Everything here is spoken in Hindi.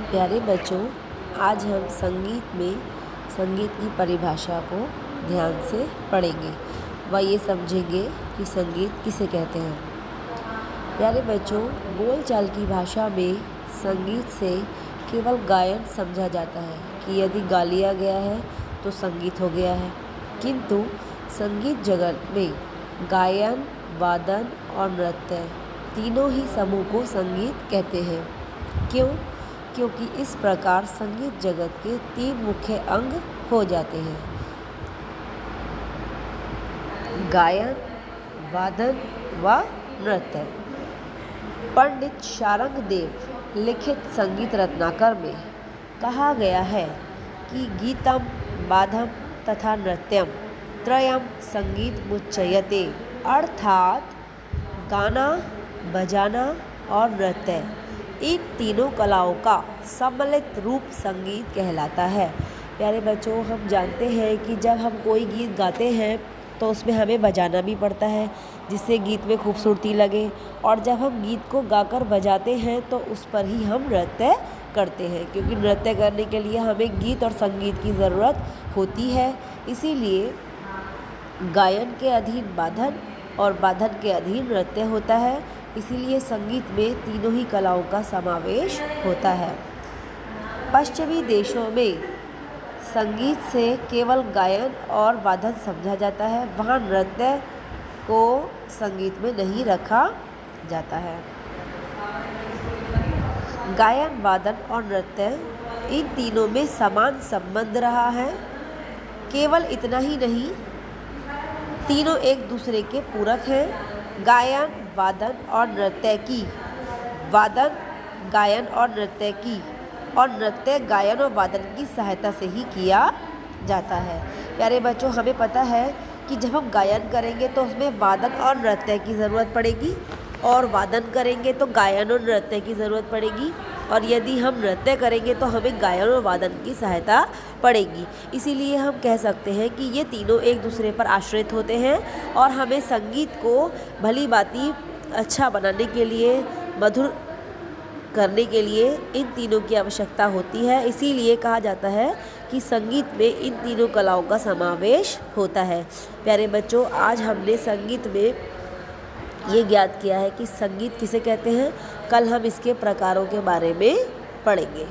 प्यारे बच्चों, आज हम संगीत में संगीत की परिभाषा को ध्यान से पढ़ेंगे व ये समझेंगे कि संगीत किसे कहते हैं। प्यारे बच्चों, बोलचाल की भाषा में संगीत से केवल गायन समझा जाता है कि यदि गा लिया गया है तो संगीत हो गया है, किंतु संगीत जगत में गायन, वादन और नृत्य तीनों ही समूह को संगीत कहते हैं। क्योंकि इस प्रकार संगीत जगत के 3 मुख्य अंग हो जाते हैं: गायन, वादन व नृत्य। पंडित शारंगदेव लिखित संगीत रत्नाकर में कहा गया है कि गीतम, वादम तथा नृत्यम त्रयम संगीत मुच्यते, अर्थात गाना, बजाना और नृत्य इन तीनों कलाओं का सम्मिलित रूप संगीत कहलाता है। प्यारे बच्चों, हम जानते हैं कि जब हम कोई गीत गाते हैं तो उसमें हमें बजाना भी पड़ता है जिससे गीत में खूबसूरती लगे, और जब हम गीत को गाकर बजाते हैं तो उस पर ही हम नृत्य करते हैं, क्योंकि नृत्य करने के लिए हमें गीत और संगीत की ज़रूरत होती है। इसीलिए गायन के अधीन वादन और वादन के अधीन नृत्य होता है। इसीलिए संगीत में तीनों ही कलाओं का समावेश होता है। पश्चिमी देशों में संगीत से केवल गायन और वादन समझा जाता है, वहाँ नृत्य को संगीत में नहीं रखा जाता है। गायन, वादन और नृत्य इन तीनों में समान संबंध रहा है। केवल इतना ही नहीं, तीनों एक दूसरे के पूरक हैं। गायन, वादन और नृत्य की वादन गायन और नृत्य की और नृत्य गायन और वादन की सहायता से ही किया जाता है। प्यारे बच्चों, हमें पता है कि जब हम गायन करेंगे तो उसमें वादन और नृत्य की ज़रूरत पड़ेगी, और वादन करेंगे तो गायन और नृत्य की ज़रूरत पड़ेगी, और यदि हम नृत्य करेंगे तो हमें गायन और वादन की सहायता पड़ेगी। इसीलिए हम कह सकते हैं कि ये तीनों एक दूसरे पर आश्रित होते हैं, और हमें संगीत को भली भांति अच्छा बनाने के लिए, मधुर करने के लिए इन तीनों की आवश्यकता होती है। इसीलिए कहा जाता है कि संगीत में इन तीनों कलाओं का समावेश होता है। प्यारे बच्चों, आज हमने संगीत में ये ज्ञात किया है कि संगीत किसे कहते हैं। कल हम इसके प्रकारों के बारे में पढ़ेंगे।